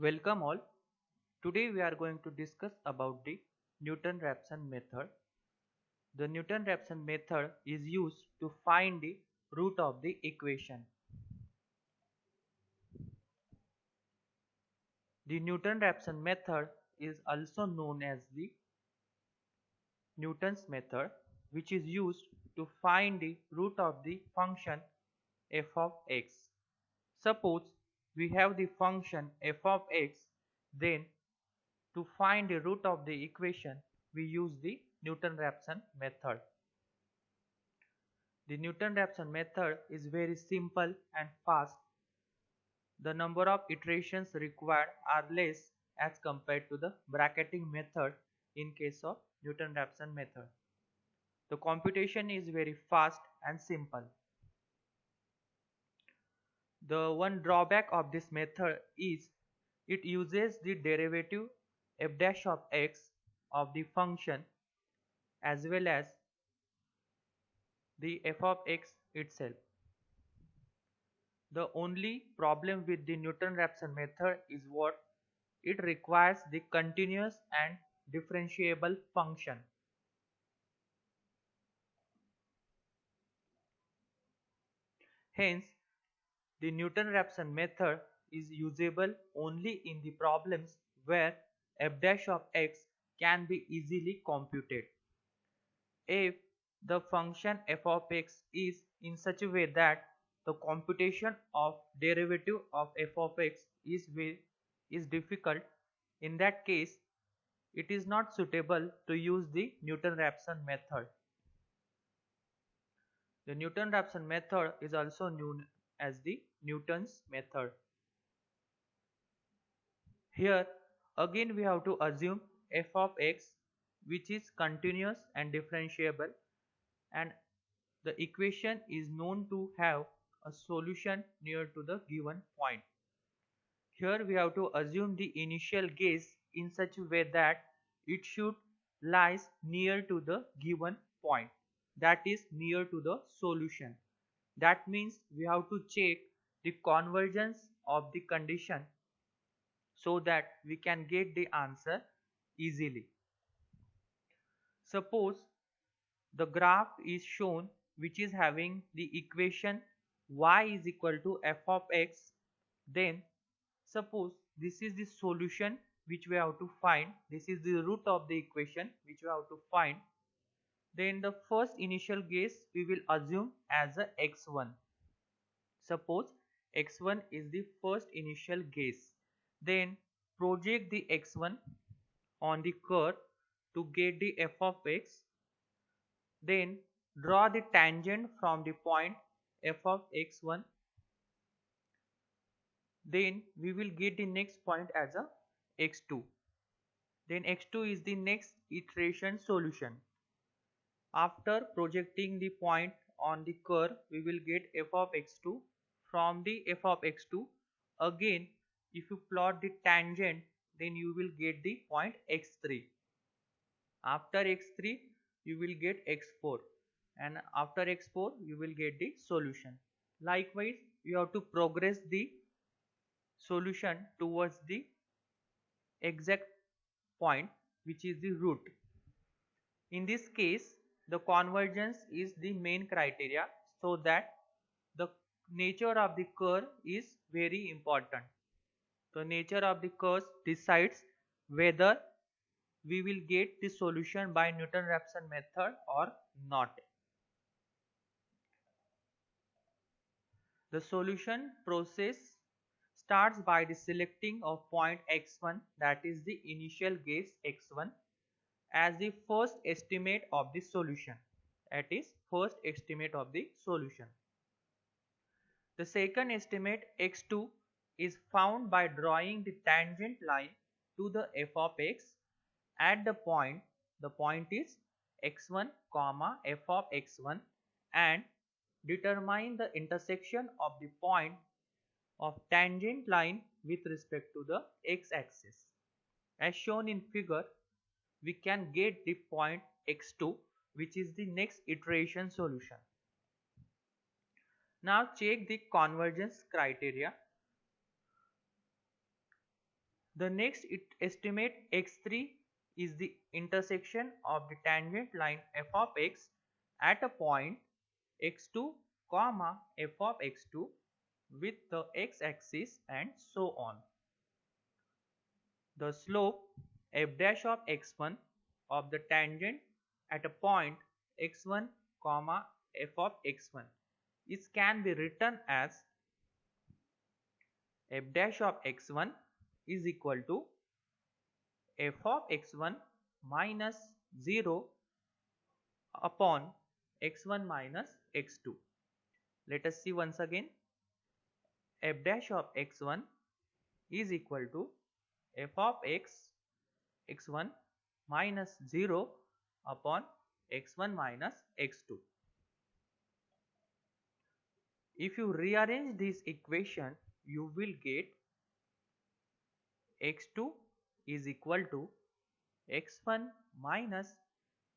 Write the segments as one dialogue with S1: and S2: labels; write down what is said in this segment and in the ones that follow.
S1: Welcome all. Today we are going to discuss about the Newton-Raphson method. The Newton-Raphson method is used to find the root of the equation. The Newton-Raphson method is also known as the Newton's method, which is used to find the root of the function f of x. Suppose we have the function f of x, then to find the root of the equation, we use the Newton-Raphson method. The Newton-Raphson method is very simple and fast. The number of iterations required are less as compared to the bracketing method in case of Newton-Raphson method. The computation is very fast and simple. The one drawback of this method is it uses the derivative f dash of x of the function as well as the f of x itself. The only problem with the Newton-Raphson method is what it requires the continuous and differentiable function. Hence, the Newton-Raphson method is usable only in the problems where f dash of x can be easily computed. If the function f of x is in such a way that the computation of derivative of f of x is difficult, in that case it is not suitable to use the Newton-Raphson method. The Newton-Raphson method is also known as the Newton's method. Here again we have to assume f of x which is continuous and differentiable, and the equation is known to have a solution near to the given point. Here we have to assume the initial guess in such a way that it should lies near to the given point, that is near to the solution. That means we have to check the convergence of the condition so that we can get the answer easily. Suppose the graph is shown which is having the equation y is equal to f of x. Then suppose this is the solution which we have to find, this is the root of the equation which we have to find. Then the first initial guess we will assume as a x1. Suppose x1 is the first initial guess. Then project the x1 on the curve to get the f of x. Then draw the tangent from the point f of x1. Then we will get the next point as a x2. Then x2 is the next iteration solution. After projecting the point on the curve, we will get f of x2. From the f of x2, again if you plot the tangent, then you will get the point x3. After x3 you will get x4, and after x4 you will get the solution. Likewise you have to progress the solution towards the exact point which is the root. In this case the convergence is the main criteria, so that the nature of the curve is very important. The nature of the curve decides whether we will get the solution by Newton-Raphson method or not. The solution process starts by the selecting of point x1, that is the initial guess x1, as the first estimate of the solution. That is first estimate of the solution. The second estimate x2 is found by drawing the tangent line to the f of x at the point is x1 comma f of x1, and determine the intersection of the point of tangent line with respect to the x-axis. As shown in figure, we can get the point x2 which is the next iteration solution. Now check the convergence criteria. The next estimate x3 is the intersection of the tangent line f of x at a point x2 comma f of x2 with the x-axis and so on. The slope f dash of x1 of the tangent at a point x1 comma f of x1 can be written as f dash of x1 is equal to f of x1 minus 0 upon x1 minus x2. Let us see once again. F dash of x1 is equal to f of x1 minus 0 upon x1 minus x2. If you rearrange this equation, you will get x2 is equal to x1 minus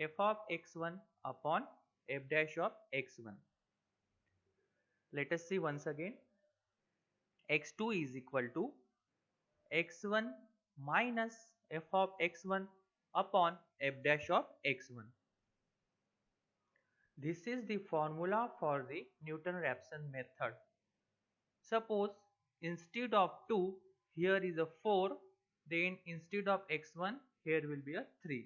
S1: f of x1 upon f dash of x1. Let us see once again. x2 is equal to x1 minus f of x1 upon f dash of x1. This is the formula for the Newton-Raphson method. Suppose instead of 2 here is a 4, then instead of x1 here will be a 3.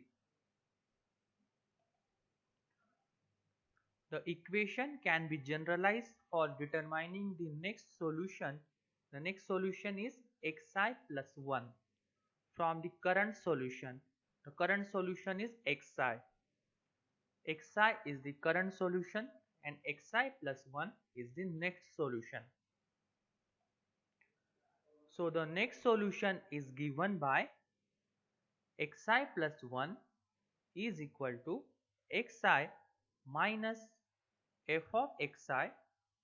S1: The equation can be generalized for determining the next solution. The next solution is xi plus 1 from the current solution. The current solution is xi. Xi is the current solution and xi plus 1 is the next solution. So the next solution is given by xi plus 1 is equal to xi minus f of xi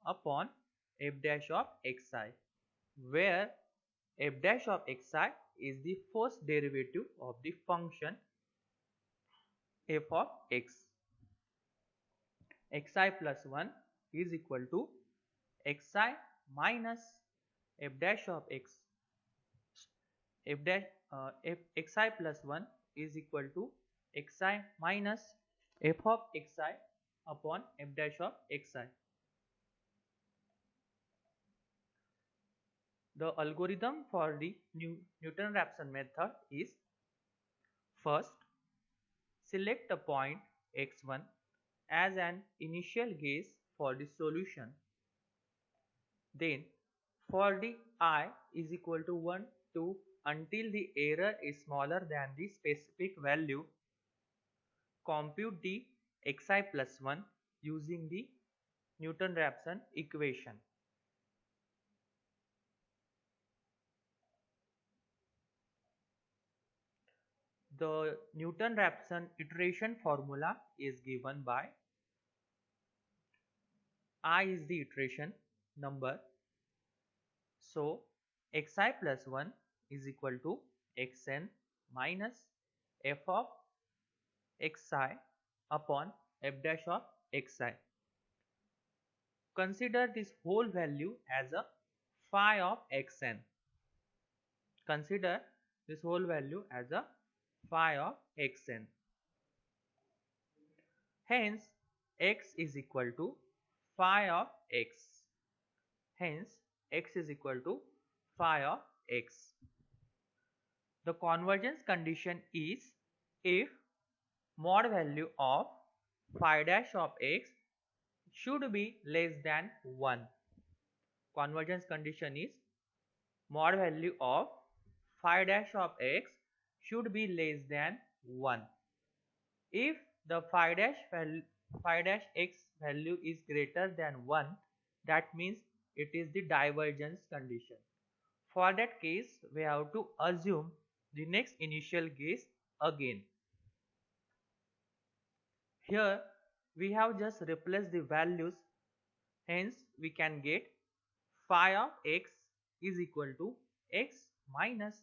S1: upon f dash of xi, where f dash of xi is the first derivative of the function f of x. Xi plus 1 is equal to xi minus f dash of x. Xi plus 1 is equal to xi minus f of xi upon f dash of xi. The algorithm for the Newton-Raphson method is: first, select a point x1 as an initial guess for the solution. Then for the I is equal to 1, 2 until the error is smaller than the specific value, compute the xi plus 1 using the Newton-Raphson equation. The Newton-Raphson iteration formula is given by I is the iteration number. So xi plus 1 is equal to xn minus f of xi upon f dash of xi. Consider this whole value as a phi of xn. Consider this whole value as a phi of xn. Hence x is equal to phi of x. Hence x is equal to phi of x. The convergence condition is if mod value of phi dash of x should be less than 1. Convergence condition is mod value of phi dash of x should be less than 1. If the phi dash x value is greater than 1, that means it is the divergence condition. For that case, we have to assume the next initial guess again. Here we have just replaced the values, hence we can get phi of x is equal to x minus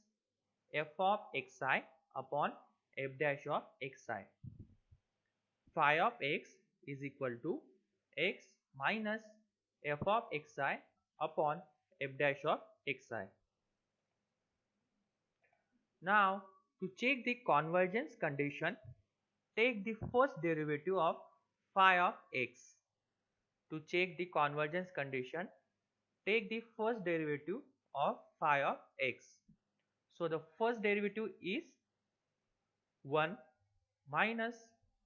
S1: f of xi upon f dash of xi. Phi of x is equal to x minus f of xi upon f dash of xi. Now to check the convergence condition, take the first derivative of phi of x. To check the convergence condition, take the first derivative of phi of x. So the first derivative is 1 minus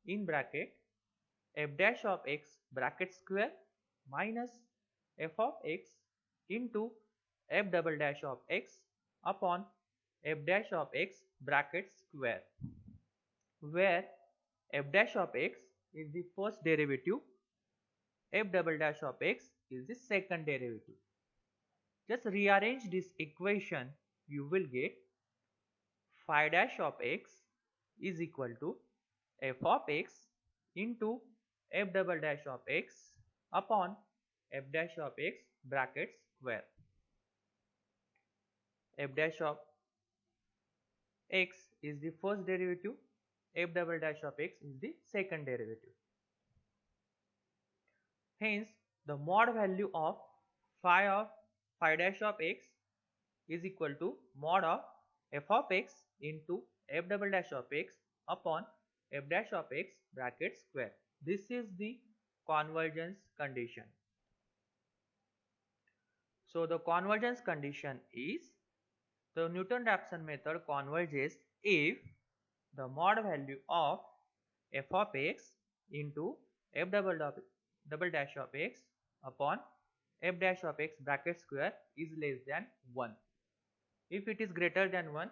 S1: in bracket f dash of x bracket square minus f of x into f double dash of x upon f dash of x bracket square, where f dash of x is the first derivative, f double dash of x is the second derivative. Just rearrange this equation, you will get phi dash of x is equal to f of x into f double dash of x upon f dash of x bracket square. F dash of x is the first derivative, f double dash of x is the second derivative. Hence, the mod value of phi dash of x is equal to mod of f of x into f double dash of x upon f dash of x bracket square. This is the convergence condition. So the convergence condition is the Newton-Raphson method converges if the mod value of f of x into f double dash of x upon f dash of x bracket square is less than 1. If it is greater than 1,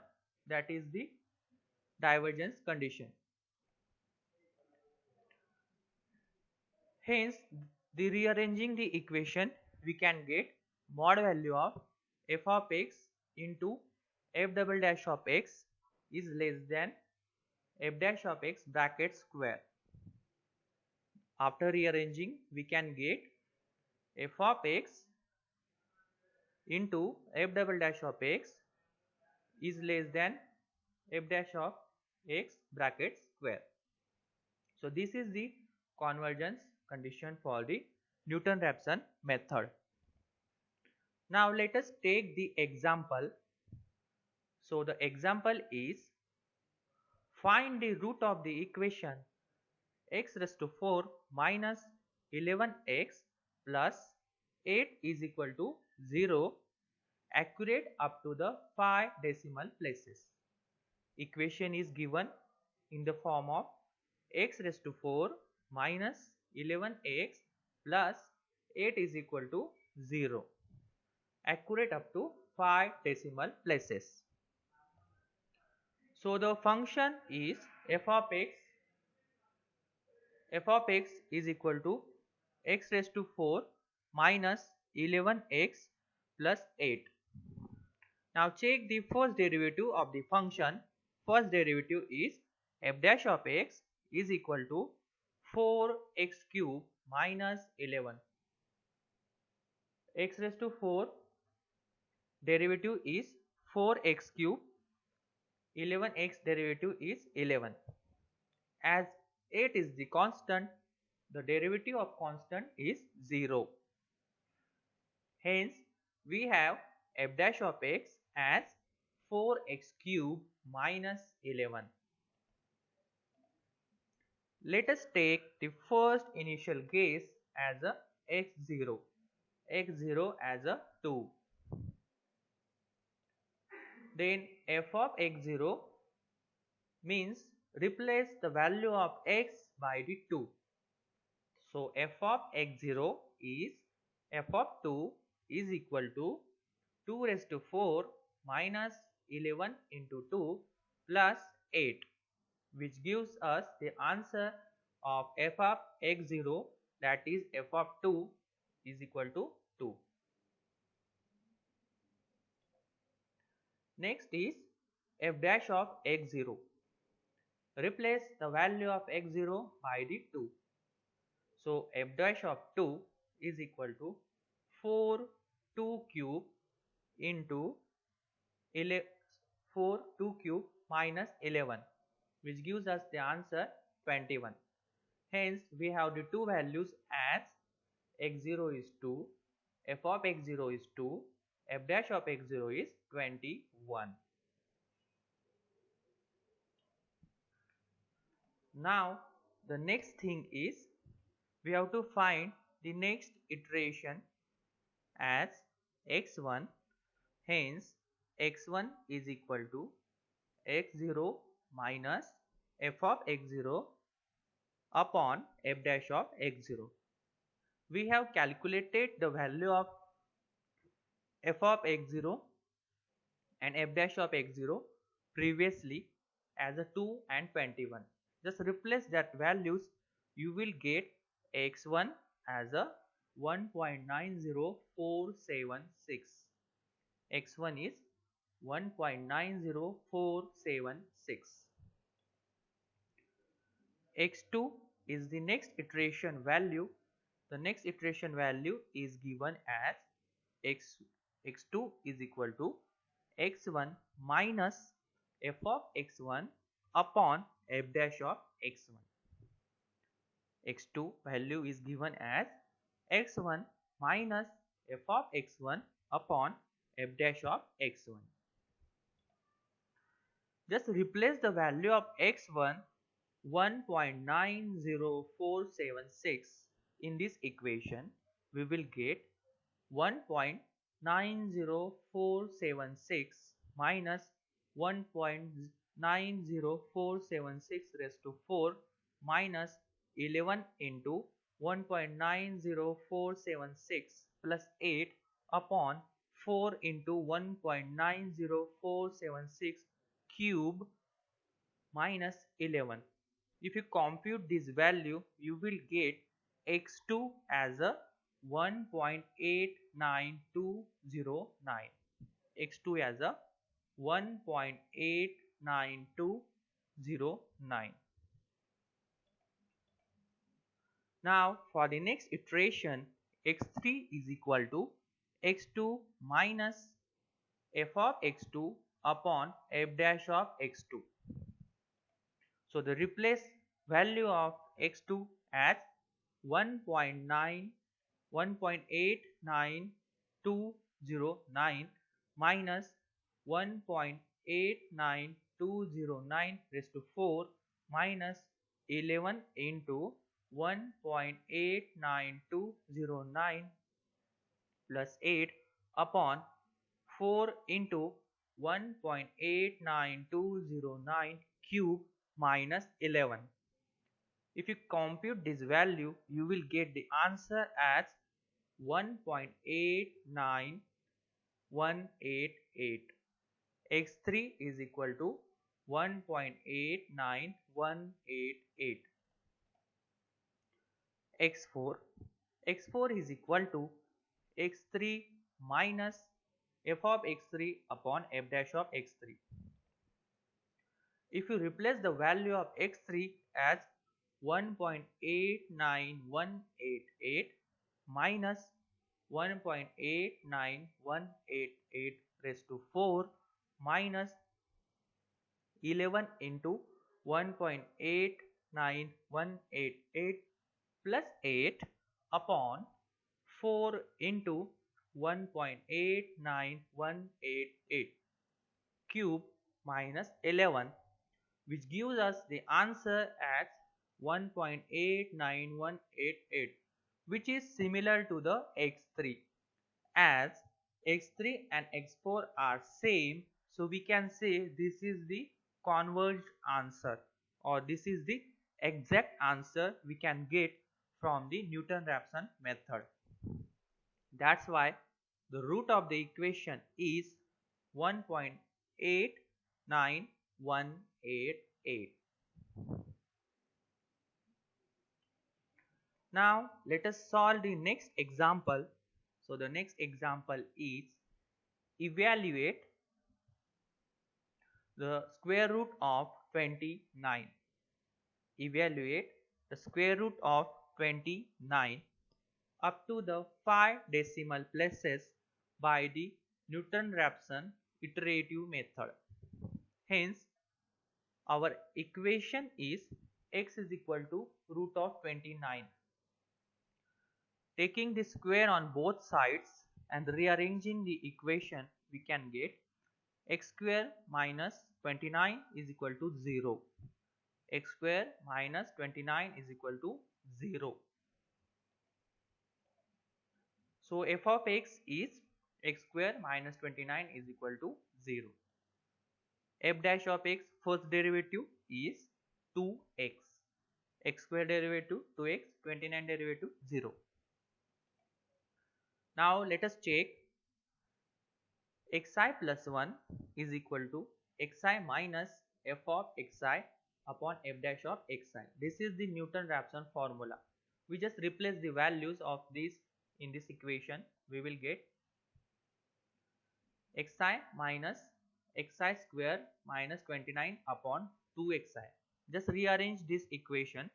S1: that is the divergence condition. Hence, the rearranging the equation, we can get mod value of f of x into f double dash of x is less than f dash of x bracket square. After rearranging, we can get f of x into f double dash of x is less than f dash of x bracket square. So this is the convergence condition for the Newton-Raphson method. Now let us take the example. So the example is, find the root of the equation x raised to 4 minus 11x plus 8 is equal to 0 accurate up to the 5 decimal places. Equation is given in the form of x raised to 4 minus 11x plus 8 is equal to 0 accurate up to 5 decimal places. So the function is f of x is equal to x raised to 4 minus 11x plus 8. Now check the first derivative of the function. First derivative is f dash of x is equal to 4x cube minus 11. X raised to 4 derivative is 4x cube, 11x derivative is 11. As 8 is the constant, the derivative of constant is 0. Hence, we have f dash of x as 4x cube minus 11. Let us take the first initial case as a x0 as a 2. Then f of x0 means replace the value of x by the 2. So f of x0 is f of 2 is equal to 2 raised to 4 minus 11 into 2 plus 8, which gives us the answer of f of x0, that is f of 2 is equal to 2. Next is f dash of x0. Replace the value of x0 by the 2. So f dash of 2 is equal to 4 2 cube into 4 2 cube minus 11, which gives us the answer 21. Hence, we have the two values as x0 is 2, f of x0 is 2, f dash of x0 is 21. Now the next thing is we have to find the next iteration as x1. Hence x1 is equal to x0 minus f of x0 upon f dash of x0. We have calculated the value of f of x0 and f dash of x0 previously as a 2 and 21. Just replace that values, you will get x1 as a 1.90476. x1 is 1.90476. x2 is the next iteration value. The next iteration value is given as x2 is equal to x1 minus f of x1 upon f dash of x1. x2 value is given as x1 minus f of x1 upon f dash of x1. Just replace the value of x1 1.90476 in this equation. We will get 1.90476 minus 1.90476 raised to 4 minus 11 into 1.90476 plus 8 upon 4 into 1.90476 cube minus 11. If you compute this value, you will get x2 as a 1.89209. x2 as a 1.89209. Now for the next iteration, x3 is equal to x2 minus f of x2 upon f dash of x2. So the replace value of x2 as 1.89209 minus 1.89209 raised to 4 minus 11 into 1.89209 plus 8 upon 4 into 1.89209 cube minus 11. If you compute this value, you will get the answer as 1.89188. x3 is equal to 1.89188. x4 is equal to x3 minus f of x3 upon f dash of x3. If you replace the value of x3 as 1.89188 minus 1.89188 raised to 4 minus 11 into 1.89188 plus 8 upon 4 into 1.89188 cube minus 11, which gives us the answer as 1.89188, which is similar to the x3. As x3 and x4 are same, so we can say this is the converged answer, or this is the exact answer we can get from the Newton-Raphson method. That's why the root of the equation is 1.89188. Now let us solve the next example. So the next example is evaluate the square root of 29. Evaluate the square root of 29 up to the 5 decimal places by the Newton-Raphson iterative method. Hence our equation is x is equal to root of 29. Taking the square on both sides and rearranging the equation, we can get x square minus 29 is equal to 0. x square minus 29 is equal to 0. So f of x is x square minus 29 is equal to 0. F dash of x first derivative is 2x. X square derivative 2x, 29 derivative 0. Now let us check xi plus 1 is equal to xi minus f of xi upon f dash of xi. This is the Newton-Raphson formula. We just replace the values of these in this equation. We will get xi minus xi square minus 29 upon 2xi. Just rearrange this equation.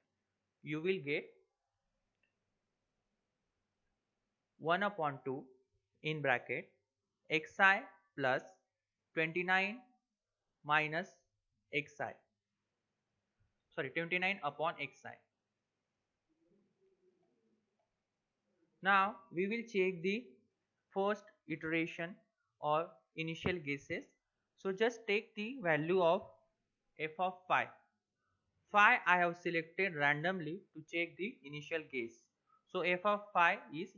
S1: You will get 1 upon 2 in bracket xi plus 29 minus xi. Sorry, 29 upon xi. Now we will check the first iteration or initial guesses. So just take the value of f of phi. Phi I have selected randomly to check the initial guess. So f of phi is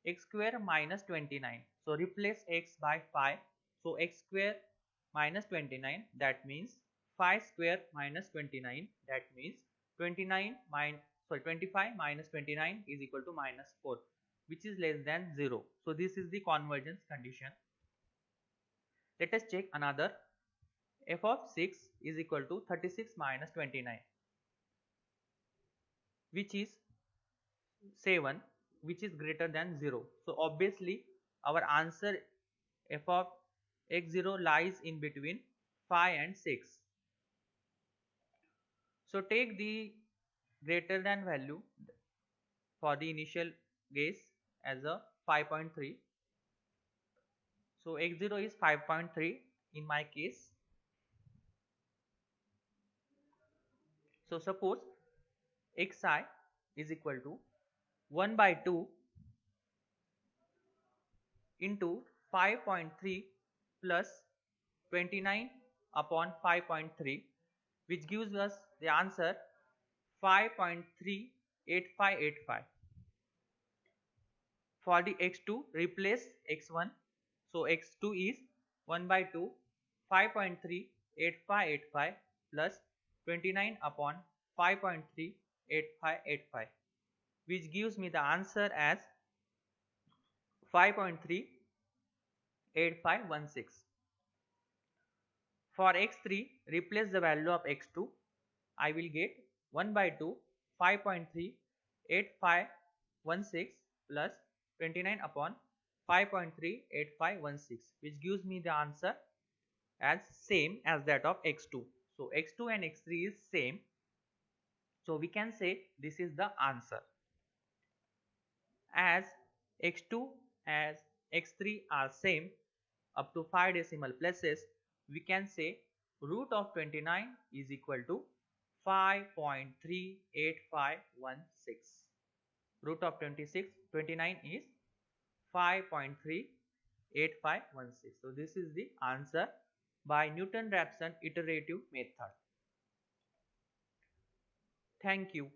S1: x square minus 29. So replace x by phi. So x square minus 29, that means phi square minus 29, that means 25 minus 29 is equal to minus 4, which is less than 0. So this is the convergence condition. Let us check another. F of 6 is equal to 36 minus 29, which is 7, which is greater than 0. So obviously our answer f of x0 lies in between 5 and 6. So take the greater than value for the initial guess as a 5.3. So x0 is 5.3 in my case. So suppose xi is equal to 1 by 2 into 5.3 plus 29 upon 5.3, which gives us the answer 5.38585. For the x2, replace x1. So x2 is 1 by 2 5.38585 plus 29 upon 5.38585, which gives me the answer as 5.38516. For x3, replace the value of x2. I will get 1 by 2 5.38516 plus 29 upon 5.38516, which gives me the answer as same as that of x2. So x2 and x3 is same. So we can say this is the answer. As x2 as x3 are same up to 5 decimal places, we can say root of 29 is equal to 5.38516. Root of 29 is 5.38516. So this is the answer by Newton-Raphson iterative method. Thank you.